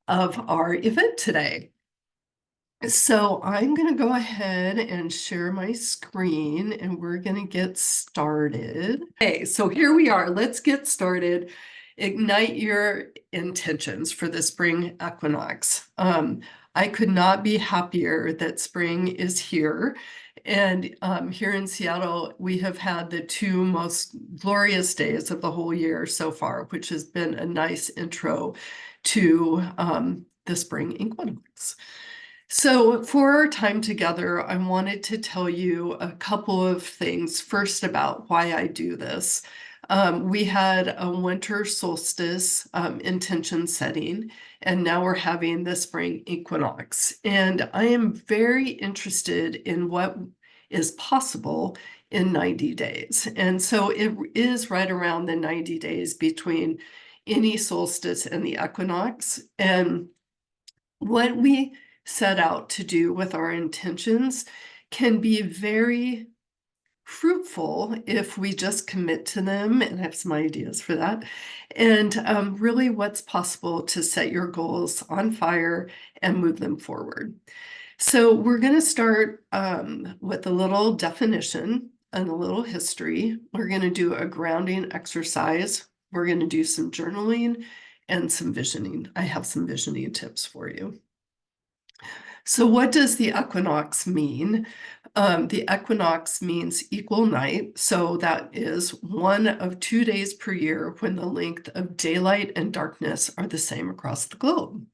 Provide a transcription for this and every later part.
of our event today. So I'm going to go ahead and share my screen and we're going to get started. Okay, so here we are. Let's get started. Ignite your intentions for the spring equinox. I could not be happier that spring is here. And here in Seattle, we have had the two most glorious days of the whole year so far, which has been a nice intro to the spring equinox. So for our time together, I wanted to tell you a couple of things. First, about why I do this. We had a winter solstice intention setting, and now we're having the spring equinox. And I am very interested in what is possible in 90 days. And so it is right around the 90 days between any solstice and the equinox. And what we set out to do with our intentions can be very fruitful if we just commit to them, and I have some ideas for that. And really what's possible to set your goals on fire and move them forward. So we're going to start with a little definition and a little history. We're going to do a grounding exercise. We're going to do some journaling and some visioning. I have some visioning tips for you. So what does the equinox mean? The equinox means equal night. So that is one of 2 days per year when the length of daylight and darkness are the same across the globe.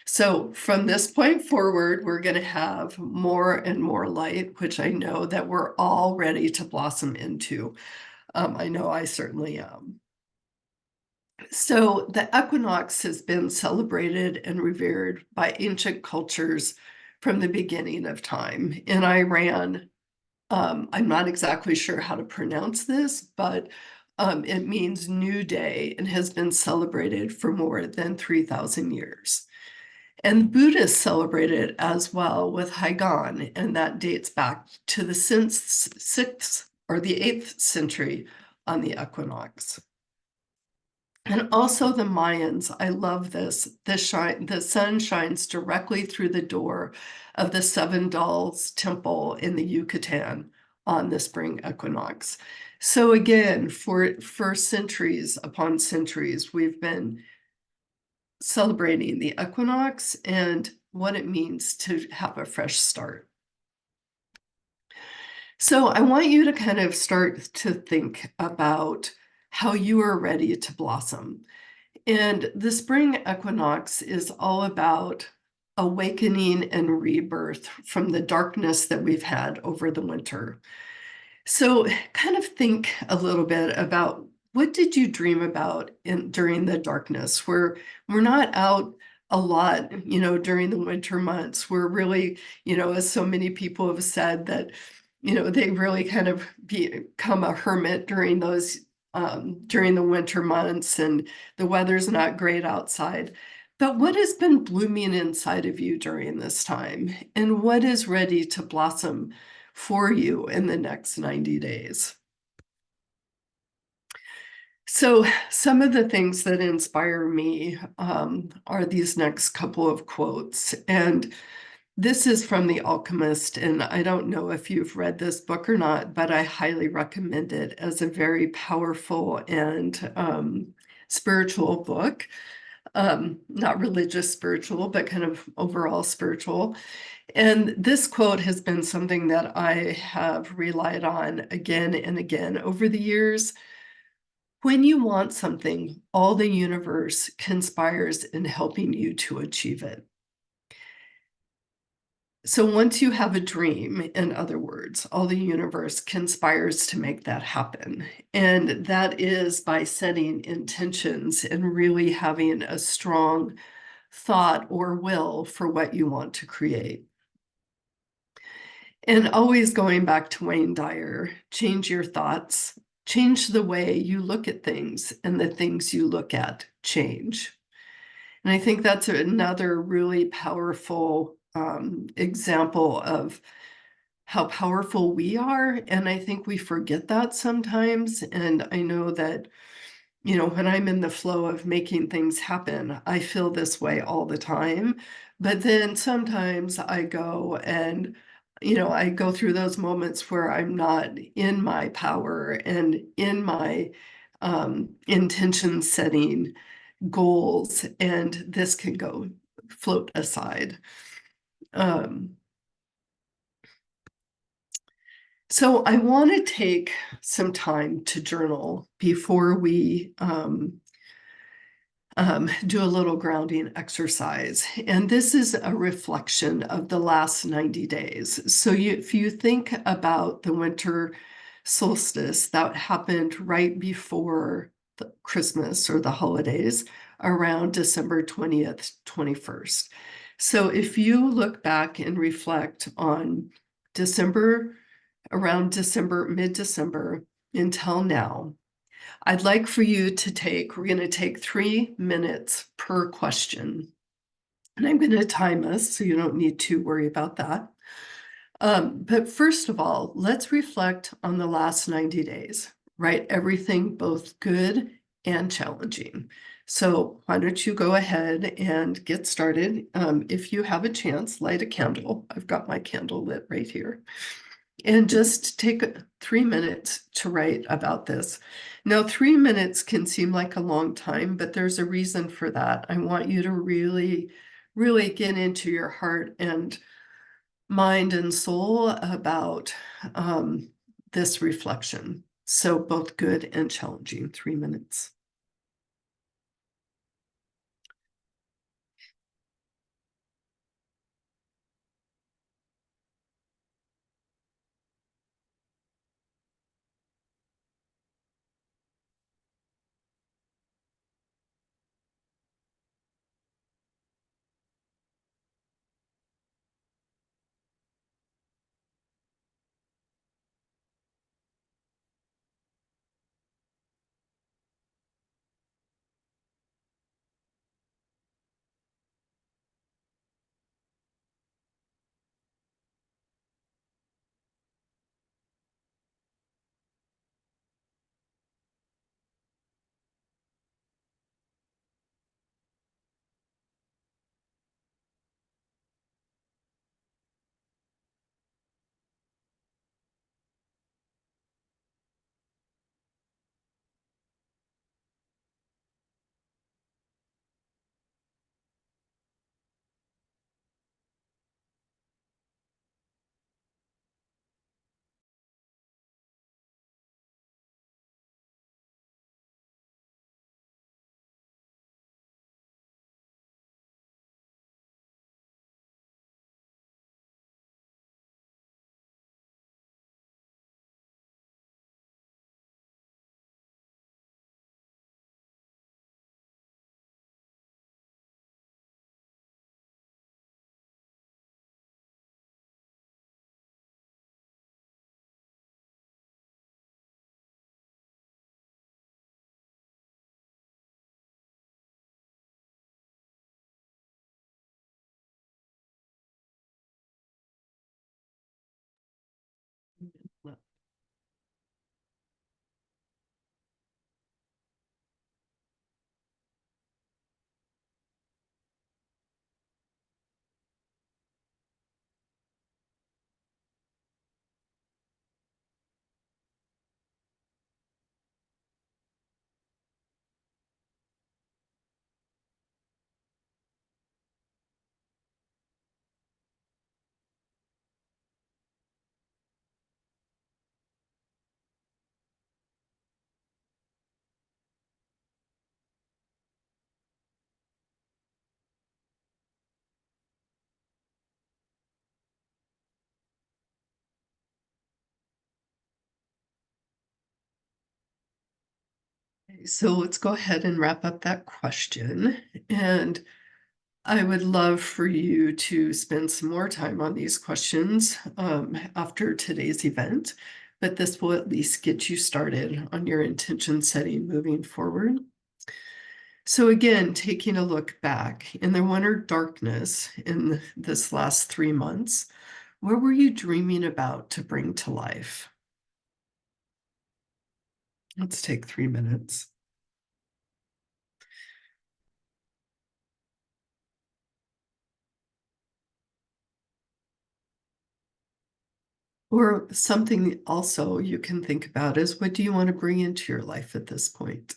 So from this point forward, we're going to have more and more light, which I know that we're all ready to blossom into. I know I certainly am. So the equinox has been celebrated and revered by ancient cultures from the beginning of time. In Iran, I'm not exactly sure how to pronounce this, but it means new day and has been celebrated for more than 3,000 years. And Buddhists celebrate it as well with Haigan, and that dates back to the 6th or the 8th century on the equinox. And also the Mayans, I love this. The sun shines directly through the door of the Seven Dolls Temple in the Yucatan on the spring equinox. So again, for centuries upon centuries, we've been celebrating the equinox and what it means to have a fresh start. So I want you to kind of start to think about how you are ready to blossom. And the spring equinox is all about awakening and rebirth from the darkness that we've had over the winter. So kind of think a little bit about, what did you dream about during the darkness? We're not out a lot, during the winter months. We're really, as so many people have said, that, they really kind of become a hermit during those during the winter months, and the weather's not great outside. But what has been blooming inside of you during this time? And what is ready to blossom for you in the next 90 days? So some of the things that inspire me are these next couple of quotes. And this is from The Alchemist, and I don't know if you've read this book or not, but I highly recommend it as a very powerful and spiritual book. Not religious spiritual, but kind of overall spiritual. And this quote has been something that I have relied on again and again over the years. When you want something, all the universe conspires in helping you to achieve it. So once you have a dream, in other words, all the universe conspires to make that happen. And that is by setting intentions and really having a strong thought or will for what you want to create. And always going back to Wayne Dyer, change your thoughts, change the way you look at things, and the things you look at change. And I think that's another really powerful example of how powerful we are. And I think we forget that sometimes. And I know that when I'm in the flow of making things happen, I feel this way all the time. But then sometimes I go and, I go through those moments where I'm not in my power and in my intention setting goals, and this can go float aside. Um, so I want to take some time to journal before we do a little grounding exercise. And this is a reflection of the last 90 days. So if you think about the winter solstice that happened right before the Christmas or the holidays, around December 20th, 21st. So if you look back and reflect on December, around December, mid-December until now, I'd like for you to we're going to take 3 minutes per question. And I'm going to time us so you don't need to worry about that. But first of all, let's reflect on the last 90 days, right? Everything both good and challenging. So why don't you go ahead and get started? If you have a chance, light a candle. I've got my candle lit right here. And just take 3 minutes to write about this. Now, 3 minutes can seem like a long time, but there's a reason for that. I want you to really, really get into your heart and mind and soul about this reflection. So both good and challenging, 3 minutes. So let's go ahead and wrap up that question. And I would love for you to spend some more time on these questions after today's event, but this will at least get you started on your intention setting moving forward. So again, taking a look back in the winter darkness in this last 3 months, what were you dreaming about to bring to life? Let's take 3 minutes. Or something also you can think about is what do you want to bring into your life at this point?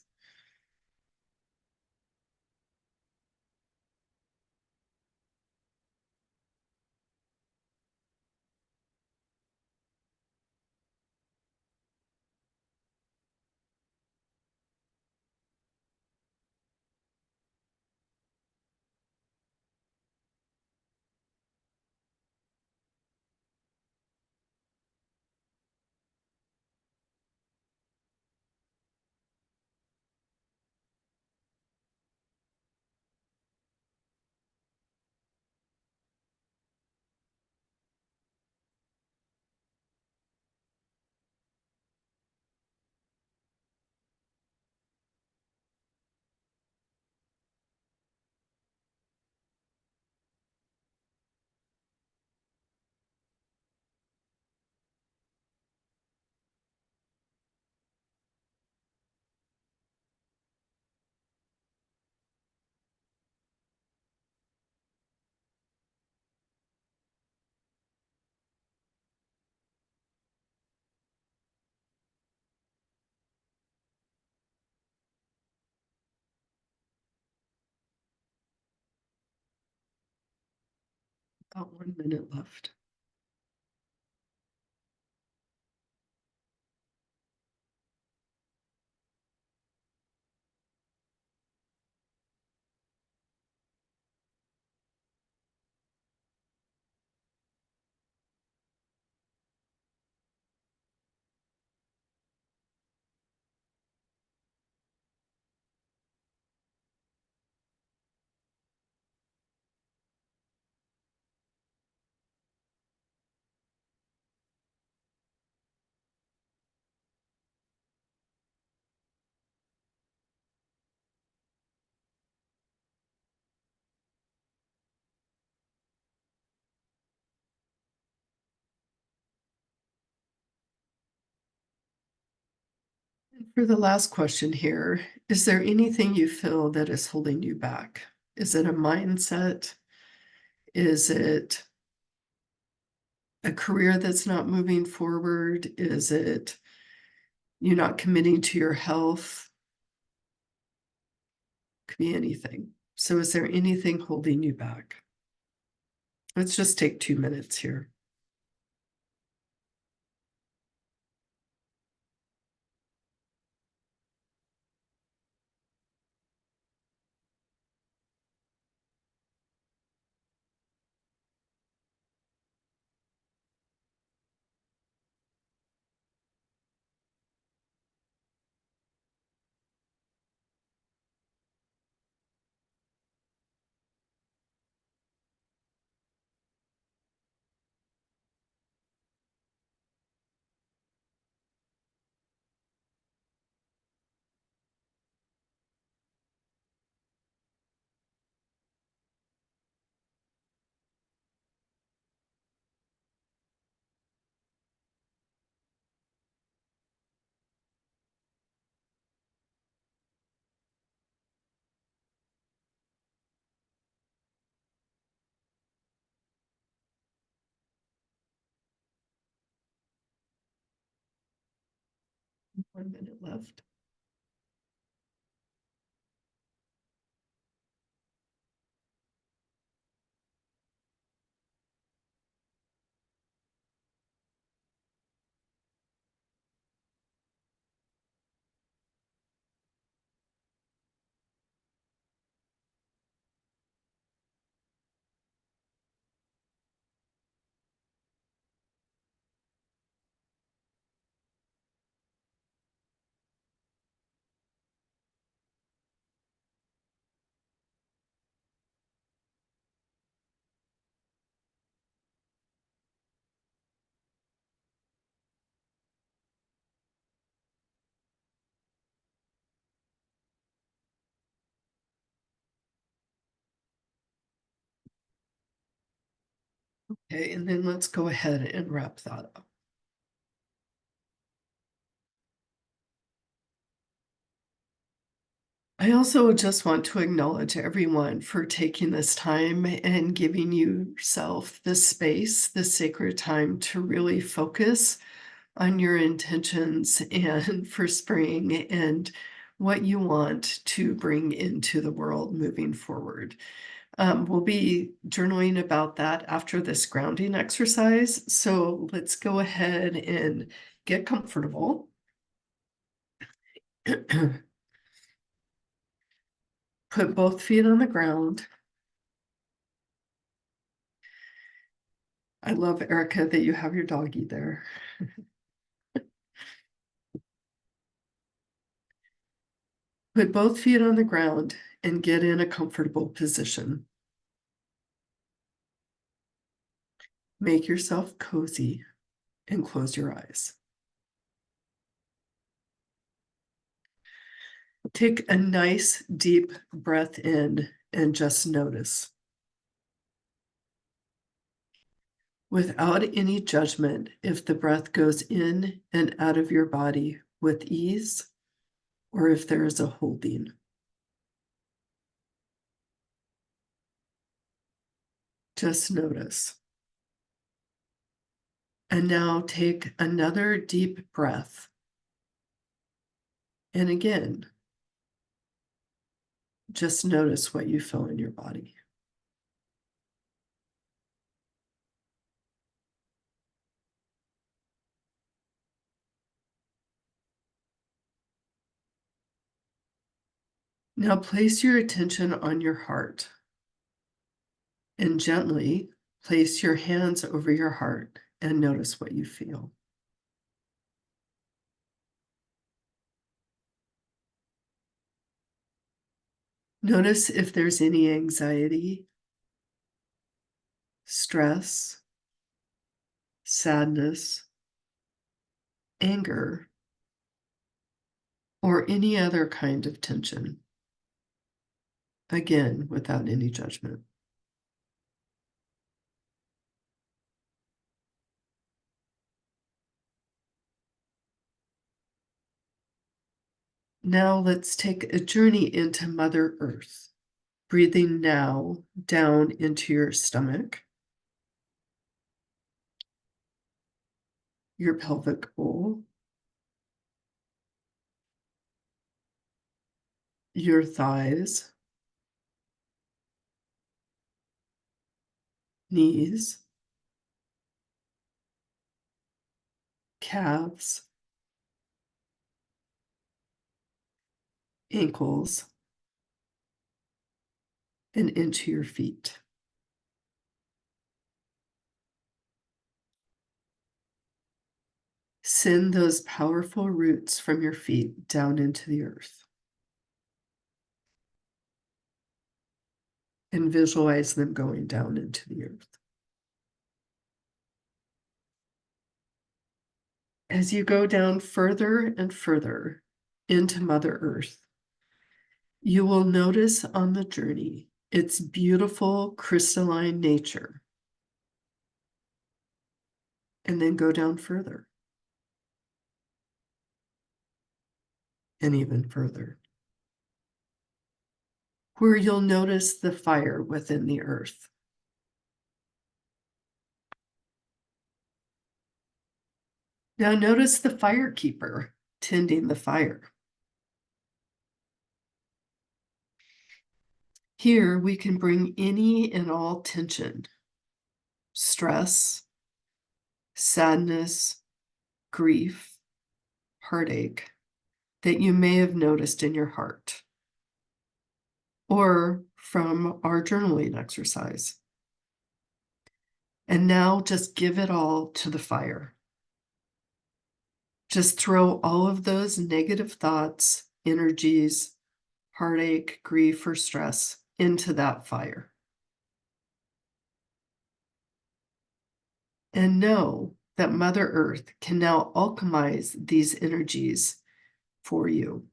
About 1 minute left. For the last question here, is there anything you feel that is holding you back? Is it a mindset? Is it a career that's not moving forward? Is it you not committing to your health? Could be anything. So is there anything holding you back? Let's just take 2 minutes here. One minute left. Okay, and then let's go ahead and wrap that up. I also just want to acknowledge everyone for taking this time and giving yourself this space, this sacred time to really focus on your intentions and for spring and what you want to bring into the world moving forward. We'll be journaling about that after this grounding exercise. So let's go ahead and get comfortable. Put both feet on the ground. I love, Erica, that you have your doggy there. Put both feet on the ground and get in a comfortable position. Make yourself cozy and close your eyes. Take a nice deep breath in and just notice. Without any judgment, if the breath goes in and out of your body with ease, or if there is a holding. Just notice. And now take another deep breath. And again, just notice what you feel in your body. Now place your attention on your heart and gently place your hands over your heart and notice what you feel. Notice if there's any anxiety, stress, sadness, anger, or any other kind of tension. Again, without any judgment. Now let's take a journey into Mother Earth, breathing now down into your stomach, your pelvic bowl, your thighs, knees, calves, ankles, and into your feet. Send those powerful roots from your feet down into the earth. And visualize them going down into the earth. As you go down further and further into Mother Earth, you will notice on the journey its beautiful crystalline nature. And then go down further. And even further. Where you'll notice the fire within the earth. Now notice the fire keeper tending the fire. Here we can bring any and all tension, stress, sadness, grief, heartache that you may have noticed in your heart or from our journaling exercise. And now just give it all to the fire. Just throw all of those negative thoughts, energies, heartache, grief, or stress into that fire. And know that Mother Earth can now alchemize these energies for you.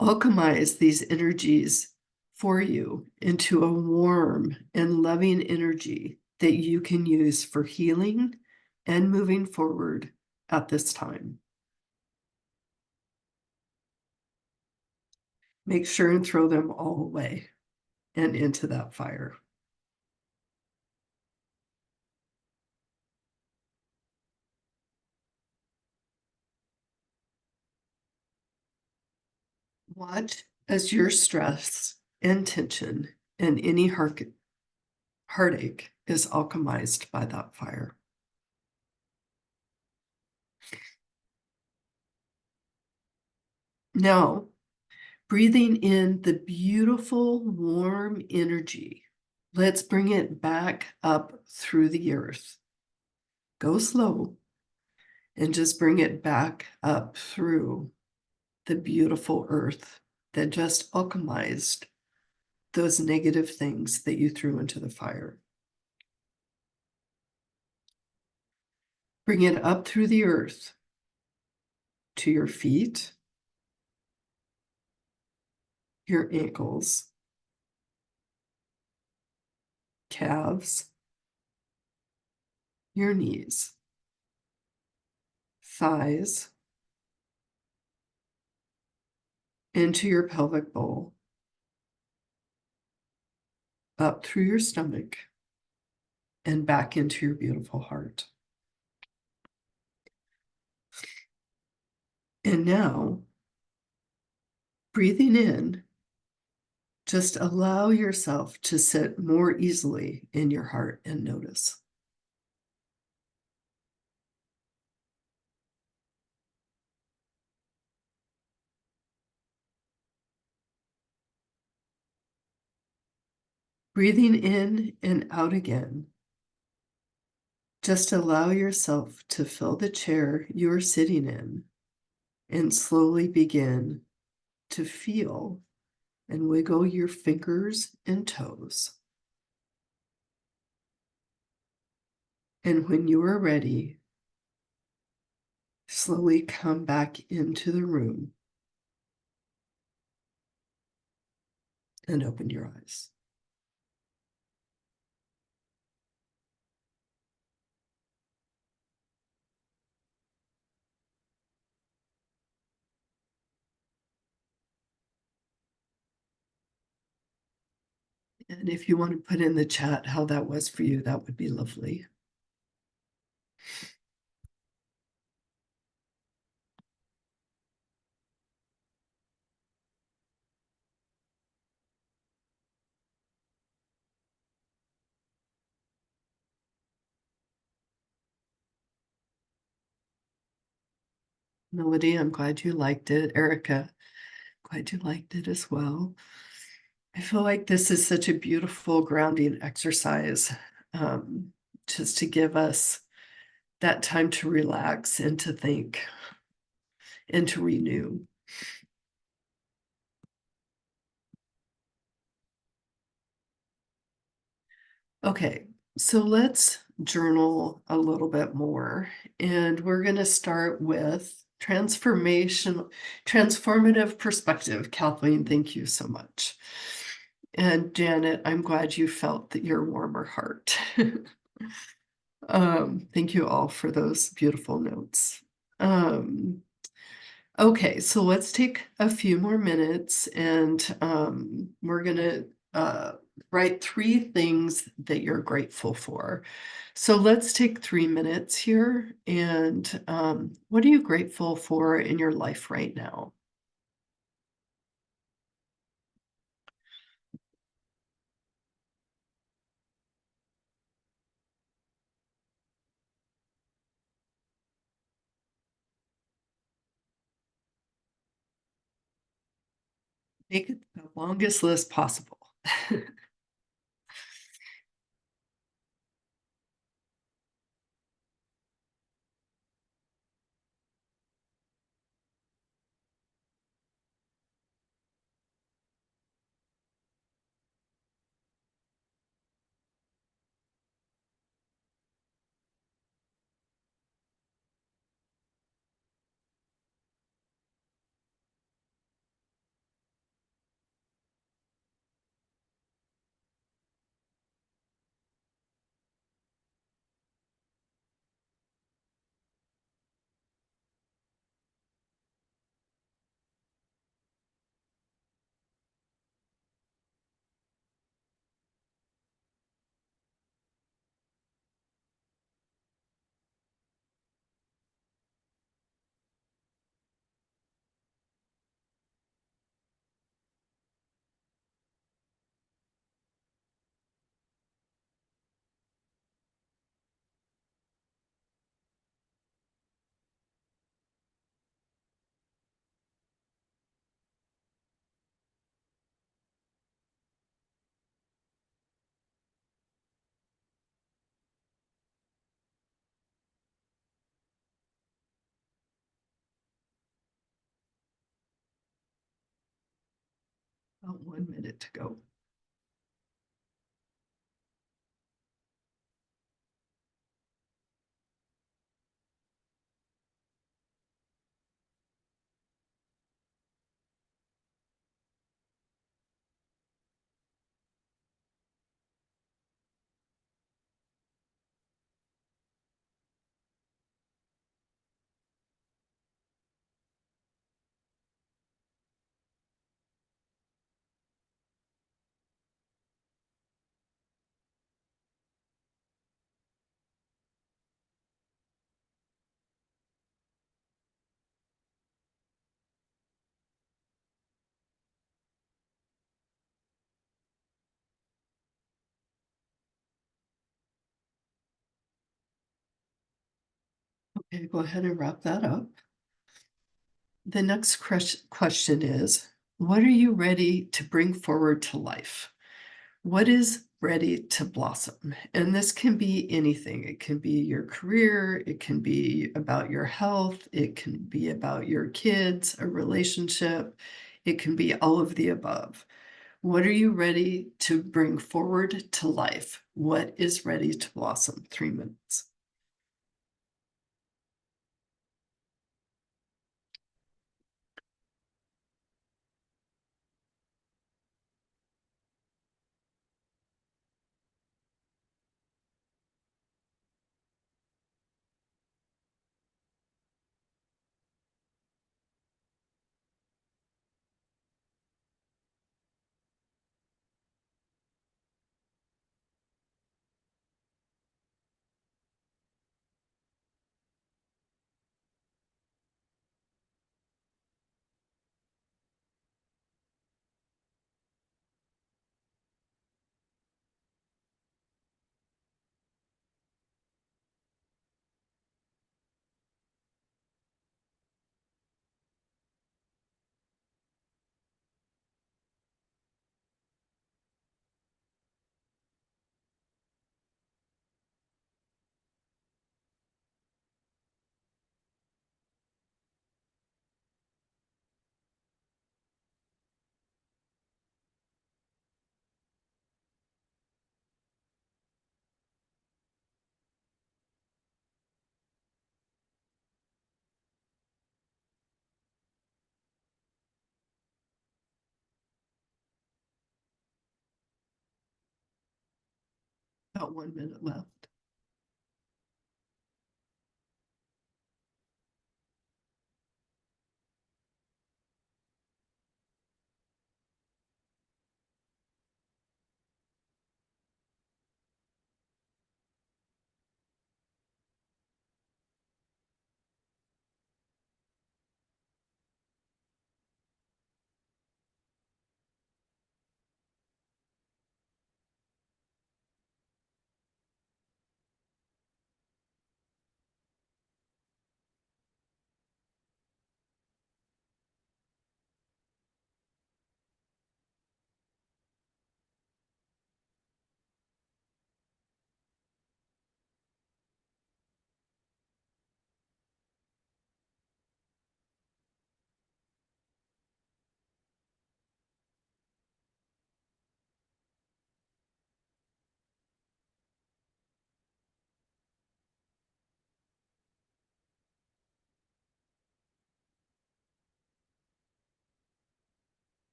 Alchemize these energies for you into a warm and loving energy that you can use for healing, and moving forward at this time. Make sure and throw them all away and into that fire. Watch as your stress and tension and any heartache is alchemized by that fire. Now, breathing in the beautiful, warm energy, let's bring it back up through the earth. Go slow and just bring it back up through the beautiful earth that just alchemized those negative things that you threw into the fire. Bring it up through the earth to your feet, your ankles, calves, your knees, thighs, into your pelvic bowl, up through your stomach, and back into your beautiful heart. And now, breathing in, just allow yourself to sit more easily in your heart and notice. Breathing in and out again. Just allow yourself to fill the chair you're sitting in and slowly begin to feel and wiggle your fingers and toes. And when you are ready, slowly come back into the room and open your eyes. And if you want to put in the chat how that was for you, that would be lovely. Melody, I'm glad you liked it. Erica, glad you liked it as well. I feel like this is such a beautiful grounding exercise, just to give us that time to relax and to think and to renew. Okay, so let's journal a little bit more. And we're going to start with transformative perspective. Kathleen, thank you so much. And Janet, I'm glad you felt that your warmer heart. Thank you all for those beautiful notes. Okay, so let's take a few more minutes and we're gonna write 3 things that you're grateful for. So let's take 3 minutes here and what are you grateful for in your life right now? Make it the longest list possible. About 1 minute to go. Okay, go ahead and wrap that up. The next question is, what are you ready to bring forward to life? What is ready to blossom? And this can be anything. It can be your career, it can be about your health, it can be about your kids, a relationship, it can be all of the above. What are you ready to bring forward to life? What is ready to blossom? 3 minutes. About 1 minute left.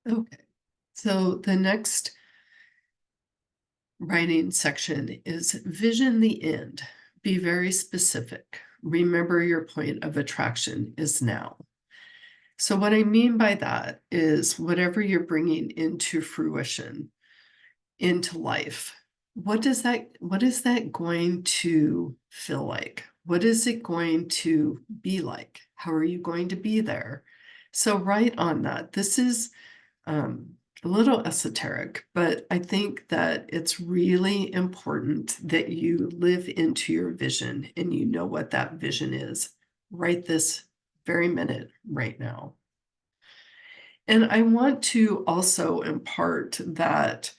Okay. So the next writing section is vision the end. Be very specific. Remember your point of attraction is now. So what I mean by that is whatever you're bringing into fruition, into life, what is that going to feel like? What is it going to be like? How are you going to be there? So write on that. This is a little esoteric, but I think that it's really important that you live into your vision and you know what that vision is right this very minute, right now. And I want to also impart that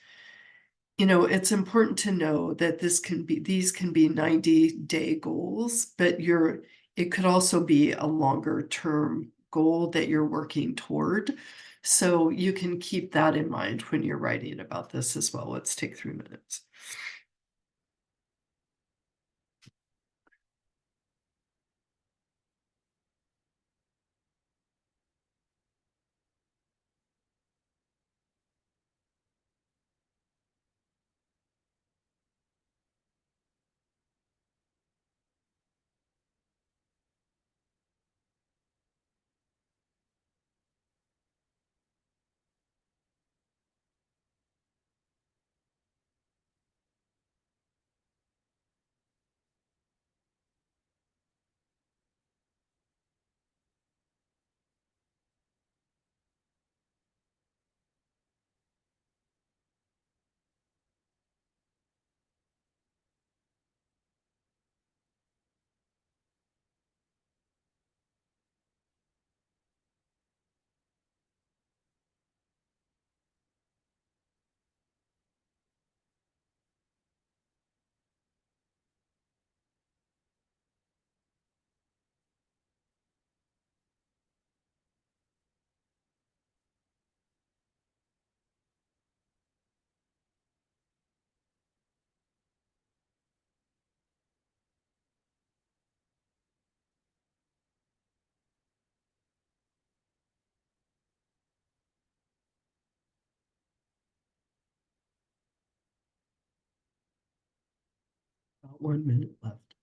It's important to know that these can be 90-day goals, but it could also be a longer term goal that you're working toward. So you can keep that in mind when you're writing about this as well. Let's take 3 minutes. About 1 minute left.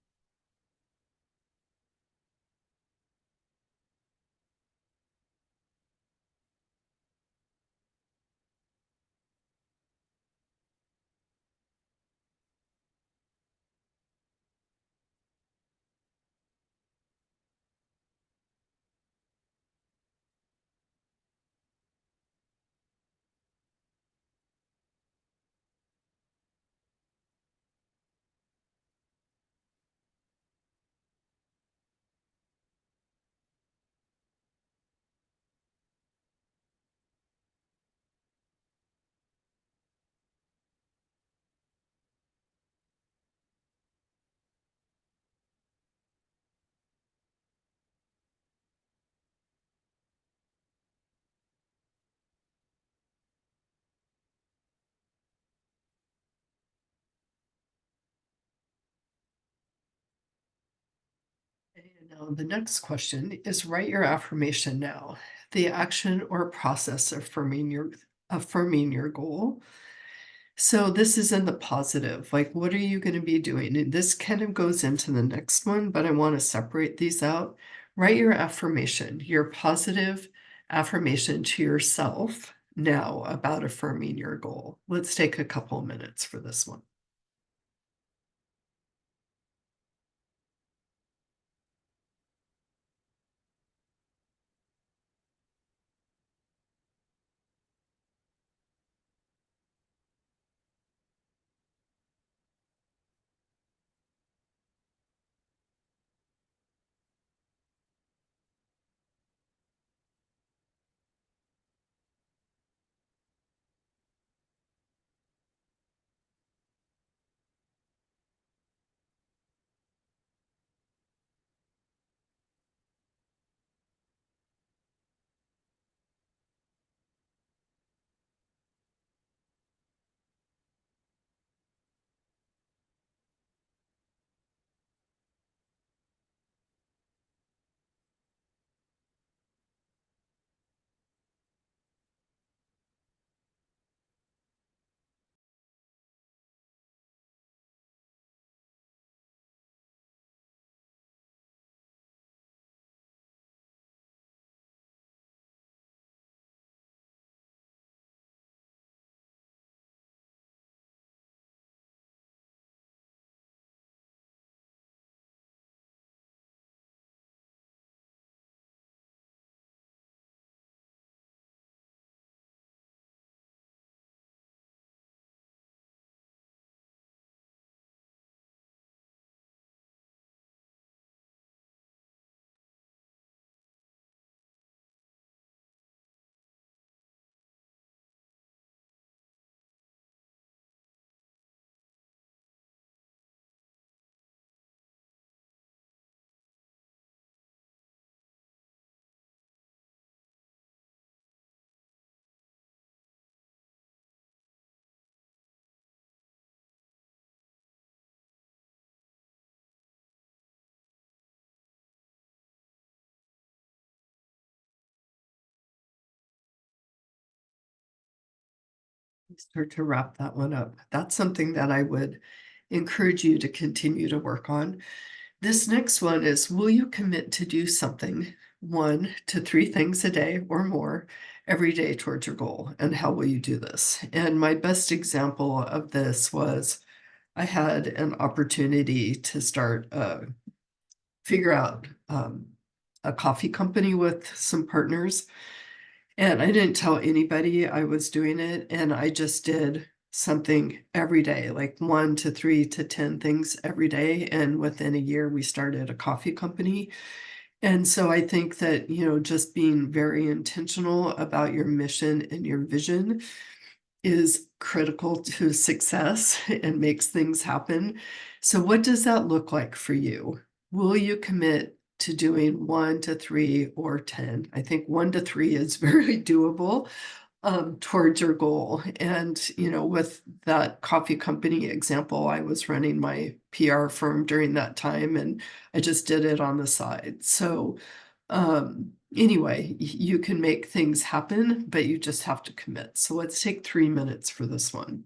Okay, and now the next question is write your affirmation now. The action or process of affirming your goal. So this is in the positive. Like, what are you going to be doing? And this kind of goes into the next one, but I want to separate these out. Write your affirmation, your positive affirmation to yourself now about affirming your goal. Let's take a couple minutes for this one. start to wrap that one up. That's something that I would encourage you to continue to work on. This next one is, will you commit to do something, 1 to 3 things a day or more every day towards your goal? And how will you do this? And my best example of this was I had an opportunity to figure out a coffee company with some partners. And I didn't tell anybody I was doing it. And I just did something every day, like 1 to 3 to 10 things every day. And within a year, we started a coffee company. And so I think that, just being very intentional about your mission and your vision is critical to success and makes things happen. So what does that look like for you? Will you commit to doing 1 to 3 or 10? I think 1 to 3 is very doable towards your goal. And, with that coffee company example, I was running my PR firm during that time and I just did it on the side. So, anyway, you can make things happen, but you just have to commit. So let's take 3 minutes for this one.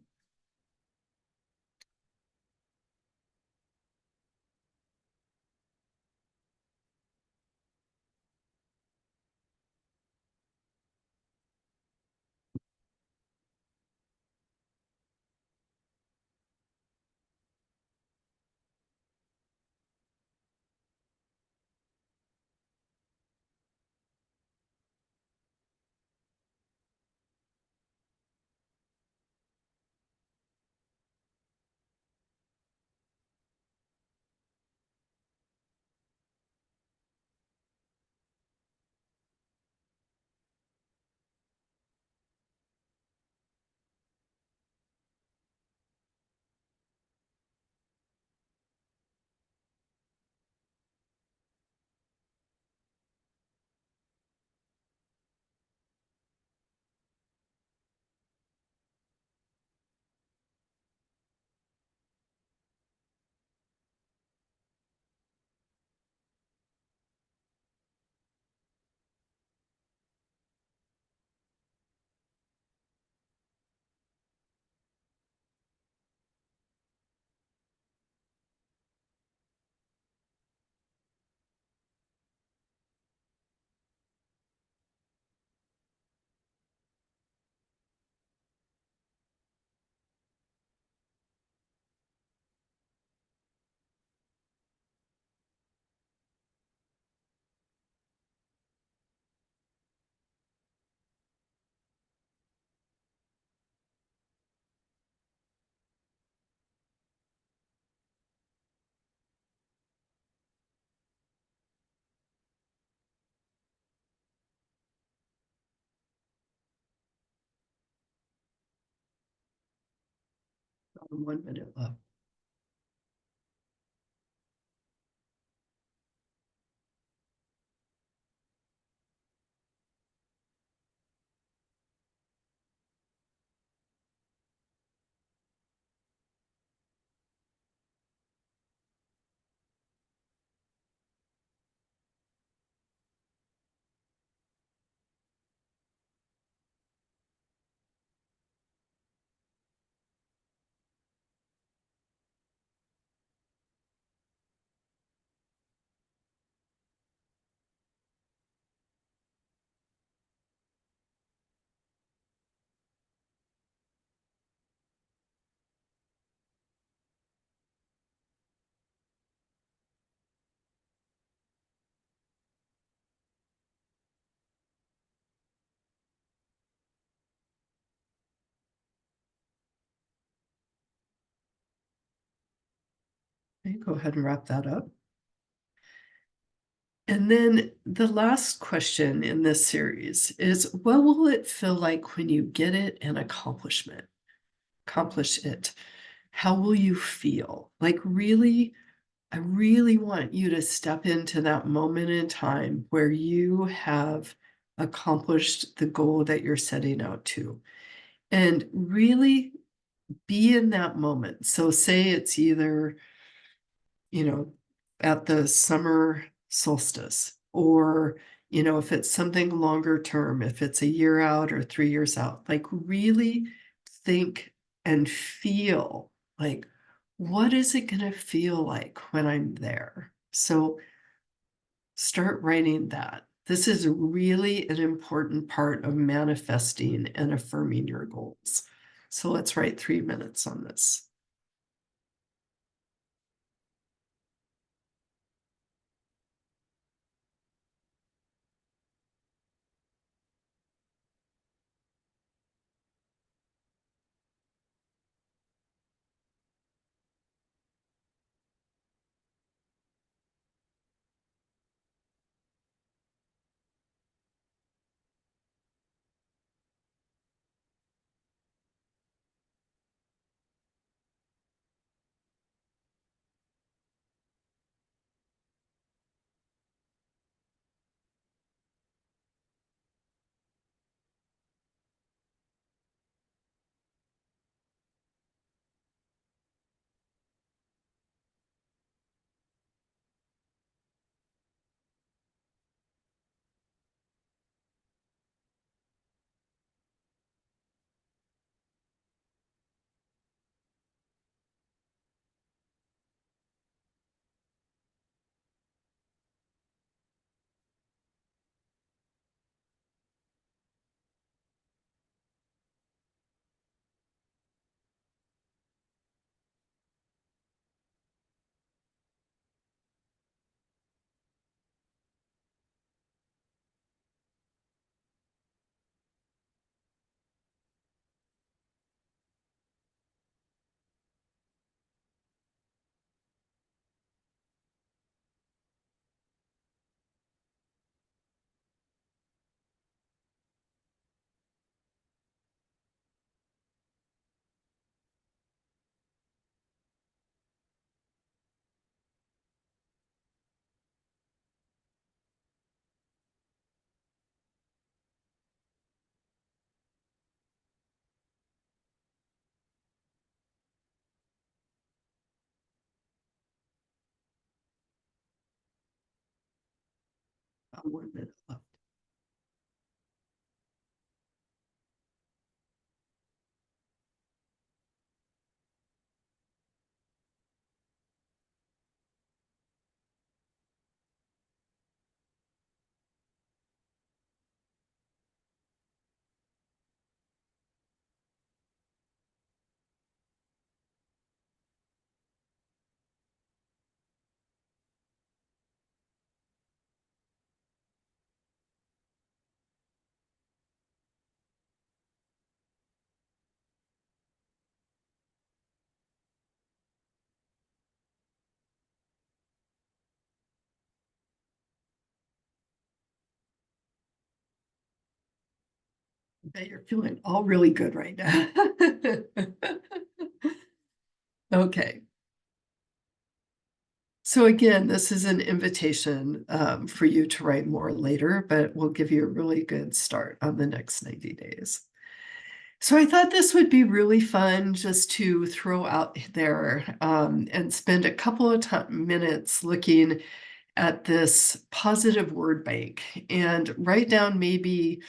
About 1 minute left. Okay, go ahead and wrap that up. And then the last question in this series is, what will it feel like when you get it and accomplish it? How will you feel? Like, really, I really want you to step into that moment in time where you have accomplished the goal that you're setting out to, and really be in that moment. So say it's either, you know, at the summer solstice, or, if it's something longer term, if it's a year out or 3 years out, like, really think and feel like, what is it going to feel like when I'm there? So start writing that. This is really an important part of manifesting and affirming your goals. So let's write 3 minutes on this. About 1 minute left. I bet you're feeling all really good right now. Okay. So again, this is an invitation for you to write more later, but we'll give you a really good start on the next 90 days. So I thought this would be really fun just to throw out there and spend a couple of minutes looking at this positive word bank and write down maybe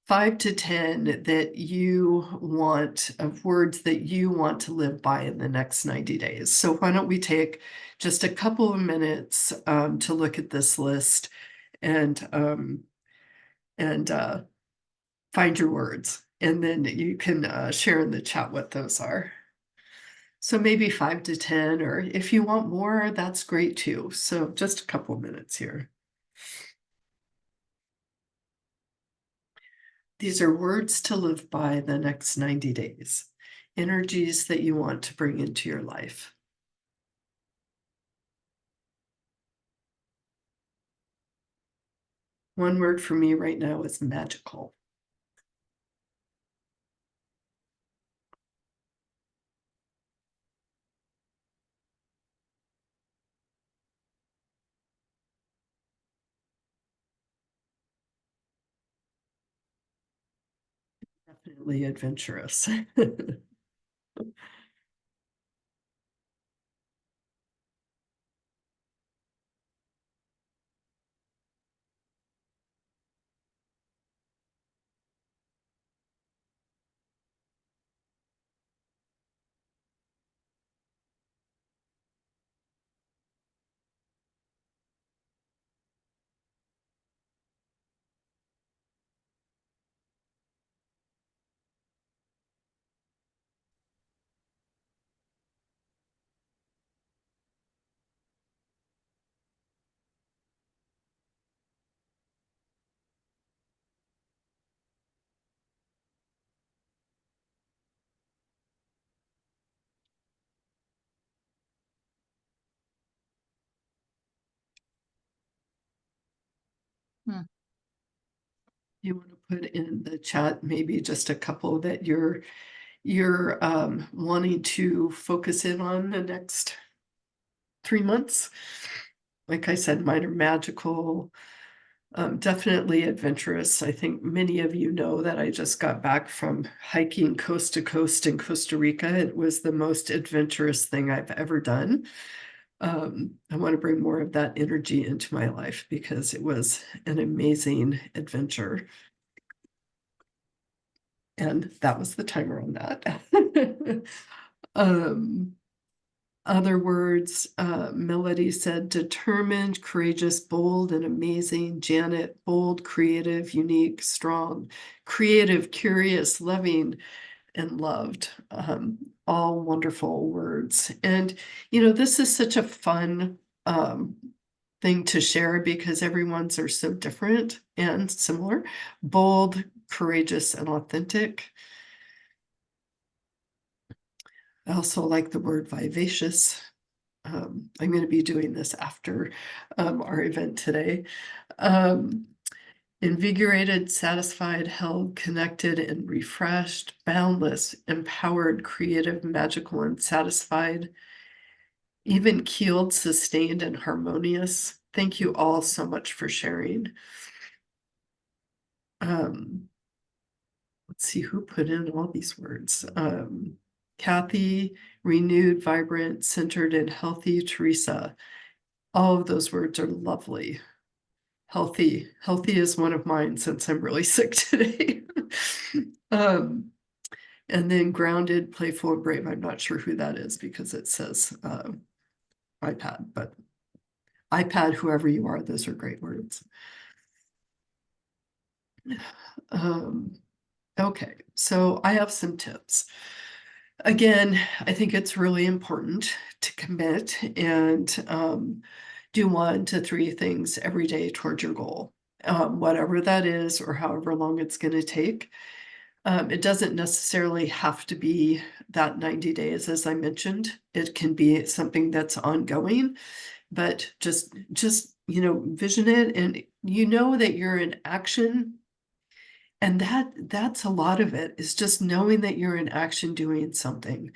5 to 10 that you want of words that you want to live by in the next 90 days. So why don't we take just a couple of minutes to look at this list and and find your words, and then you can share in the chat what those are. So maybe 5 to 10, or if you want more, that's great too. So just a couple minutes here. These are words to live by the next 90 days, energies that you want to bring into your life. One word for me right now is magical. Definitely adventurous. You want to put in the chat maybe just a couple that you're wanting to focus in on the next 3 months. Like I said, mine are magical, definitely adventurous. I think many of you know that I just got back from hiking coast to coast in Costa Rica. It was the most adventurous thing I've ever done. I want to bring more of that energy into my life because it was an amazing adventure. And that was the timer on that. Other words, Melody said determined, courageous, bold, and amazing. Janet, bold, creative, unique, strong, creative, curious, loving, and loved. All wonderful words. And, this is such a fun thing to share because everyone's are so different and similar. Bold, courageous, and authentic. I also like the word vivacious. I'm going to be doing this after our event today. Invigorated, satisfied, held, connected, and refreshed, boundless, empowered, creative, magical, and satisfied, even keeled, sustained, and harmonious. Thank you all so much for sharing. Let's see who put in all these words. Kathy, renewed, vibrant, centered, and healthy. Teresa, all of those words are lovely. Healthy is one of mine since I'm really sick today. And then grounded, playful, and brave. I'm not sure who that is because it says iPad, but iPad, whoever you are, those are great words. Okay, so I have some tips. Again, I think it's really important to commit and do 1 to 3 things every day towards your goal, whatever that is or however long it's going to take. It doesn't necessarily have to be that 90 days, as I mentioned. It can be something that's ongoing, but just vision it, and that you're in action. And that's a lot of it, is just knowing that you're in action doing something.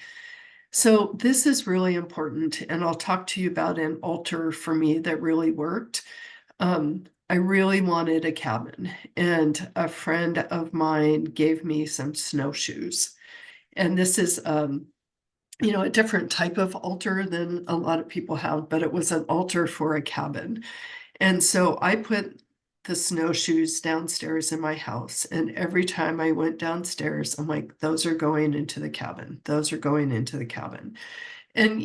So this is really important, and I'll talk to you about an altar for me that really worked. I really wanted a cabin, and a friend of mine gave me some snowshoes. And this is a different type of altar than a lot of people have, but it was an altar for a cabin. And so I put the snowshoes downstairs in my house. And every time I went downstairs, I'm like, those are going into the cabin. Those are going into the cabin. And,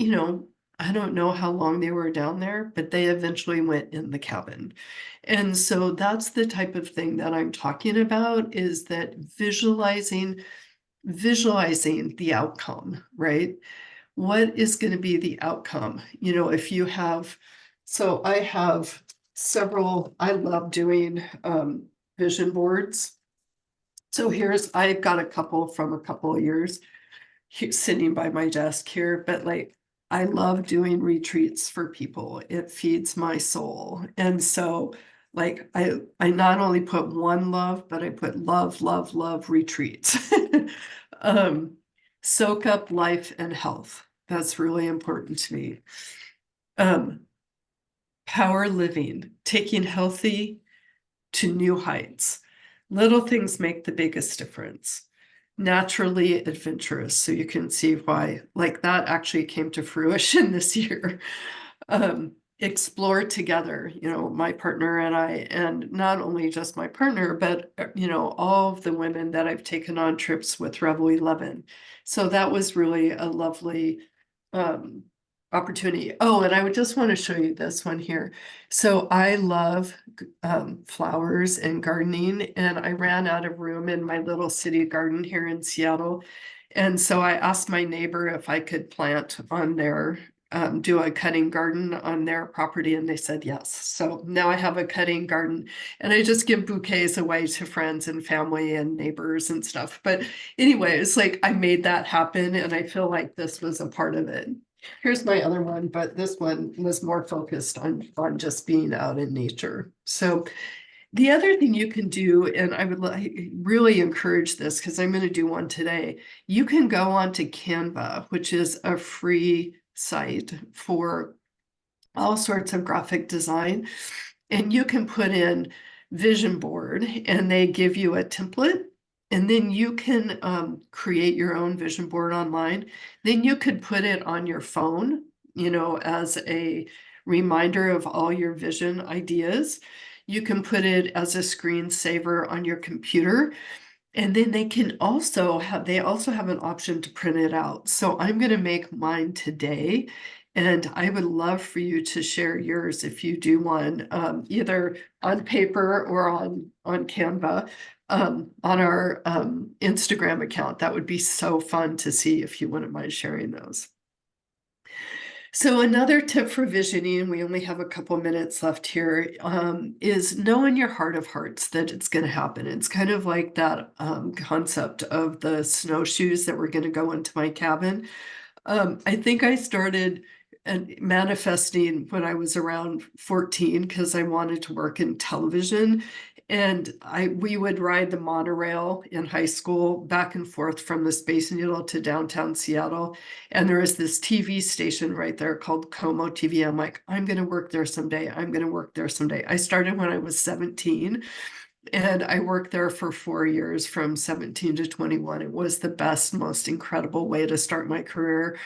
I don't know how long they were down there, but they eventually went in the cabin. And so that's the type of thing that I'm talking about, is that visualizing the outcome, right? What is going to be the outcome? If you have, so I have several, I love doing vision boards. So I've got a couple from a couple of years sitting by my desk here, but I love doing retreats for people. It feeds my soul. And so I not only put one love, but I put love, love, love retreats. Soak up life and health. That's really important to me. Power living, taking healthy to new heights. Little things make the biggest difference. Naturally adventurous. So you can see why that actually came to fruition this year. Explore together, my partner and I, and not only just my partner, but all of the women that I've taken on trips with Rebel 11. So that was really a lovely opportunity. Oh, and I would just want to show you this one here. So I love flowers and gardening, and I ran out of room in my little city garden here in Seattle. And so I asked my neighbor if I could plant on their do a cutting garden on their property, and they said yes. So now I have a cutting garden, and I just give bouquets away to friends and family and neighbors and stuff. But anyway, it's I made that happen, and I feel like this was a part of it. Here's my other one, but this one was more focused on just being out in nature. So The other thing you can do, and I would really encourage this because I'm going to do one today, you can go on to Canva, which is a free site for all sorts of graphic design, and you can put in vision board and they give you a template, and then you can create your own vision board online. Then you could put it on your phone, as a reminder of all your vision ideas. You can put it as a screensaver on your computer. And then they also have an option to print it out. So I'm going to make mine today. And I would love for you to share yours if you do one, either on paper or on Canva, on our Instagram account. That would be so fun to see if you wouldn't mind sharing those. So another tip for visioning, and we only have a couple minutes left here, is know in your heart of hearts that it's going to happen. It's kind of like that concept of the snowshoes that were going to go into my cabin. I think I started manifesting when I was around 14 because I wanted to work in television. And we would ride the monorail in high school back and forth from the Space Needle to downtown Seattle. And there is this TV station right there called Como TV. I'm like, I'm going to work there someday. I'm going to work there someday. I started when I was 17. And I worked there for 4 years from 17 to 21. It was the best, most incredible way to start my career.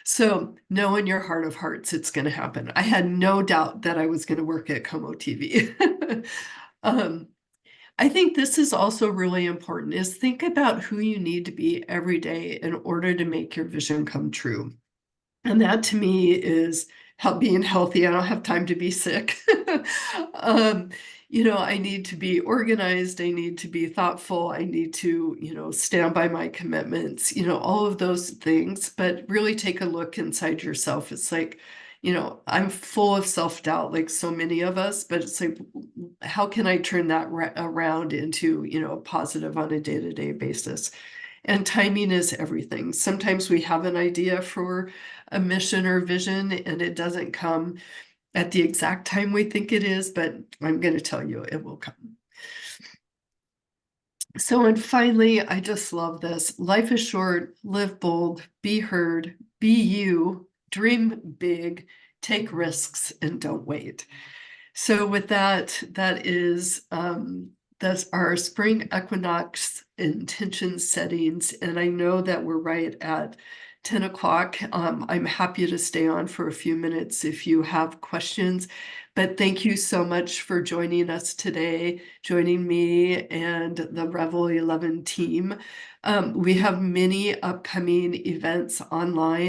So know in your heart of hearts, it's going to happen. I had no doubt that I was going to work at Como TV. I think this is also really important, is think about who you need to be every day in order to make your vision come true. And that to me is being healthy. I don't have time to be sick. I need to be organized. I need to be thoughtful. I need to, stand by my commitments, all of those things, but really take a look inside yourself. It's like, I'm full of self-doubt, like so many of us, but it's like, how can I turn that around into, a positive on a day-to-day basis? And timing is everything. Sometimes we have an idea for a mission or vision and it doesn't come at the exact time we think it is, but I'm going to tell you it will come. So, and finally, I just love this. Life is short, live bold, be heard, be you, dream big, take risks, and don't wait. So with that is that's our spring equinox intention settings. And I know that we're right at 10 o'clock. I'm happy to stay on for a few minutes if you have questions. But thank you so much for joining us today, joining me and the Revel 11 team. We have many upcoming events online.